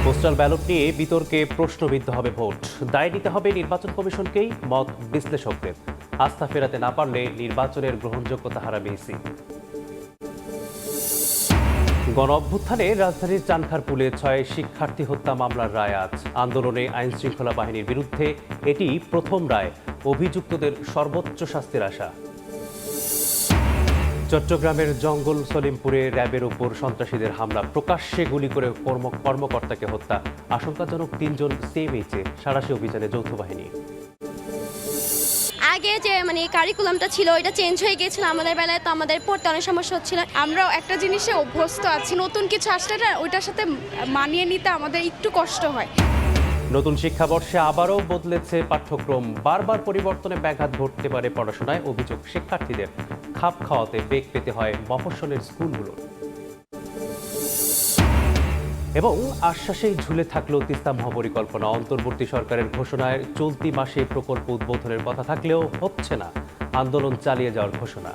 Postal ballot নিয়ে বিতর্কে প্রশ্নবিদ্ধ হবে ভোট, দায় নিতে হবে নির্বাচন কমিশনকেই, মত বিশ্লেষকদের। আস্থা ফেরাতে না পারলে নির্বাচনের গ্রহণযোগ্যতা হারাবে ইসি। গণ অভ্যুত্থানে রাজধানীর চানখারপুলে 6 শিক্ষার্থী হত্যা মামলার রায় আজ। আন্দোলনে আইন শৃঙ্খলা বাহিনীর বিরুদ্ধে এটি প্রথম রায়, অভিযুক্তদের সর্বোচ্চ শাস্তির আশা। চট্টগ্রামের জঙ্গল সলিমপুরে র্যাবের উপর সন্ত্রাসীদের হামলা, প্রকাশ্যে গুলি করে কর্মকর্তাকে হত্যা, আশঙ্কাজনক 3 জন সিএমএইচে, সাঁড়াশি অভিযানে যৌথ বাহিনী। আগে যে কারিকুলামটা ছিল ওইটা চেঞ্জ হয়ে গিয়েছিল আমাদের বেলায়, তো আমাদের পড়তে অনেক সমস্যা হচ্ছিল। আমরাও একটা জিনিসে অভ্যস্ত আছি, নতুন কিছু আসলে না ওইটার সাথে মানিয়ে নিতে আমাদের একটু কষ্ট হয়। নতুন শিক্ষাবর্ষে আবারও বদলেছে পাঠ্যক্রম, বারবার পরিবর্তনে ব্যাঘাত ঘটতে পারে পড়াশোনায়, অভিযোগ শিক্ষার্থীদের। খাপ খাওয়াতে বেগ পেতে হয় মফস্বলের স্কুলগুলো। এবং আশ্বাসেই ঝুলে থাকলো তিস্তা মহাপরিকল্পনা, অন্তর্বর্তী সরকারের ঘোষণায় চলতি মাসে প্রকল্প উদ্বোধনের কথা থাকলেও হচ্ছে না, আন্দোলন চালিয়ে যাওয়ার ঘোষণা।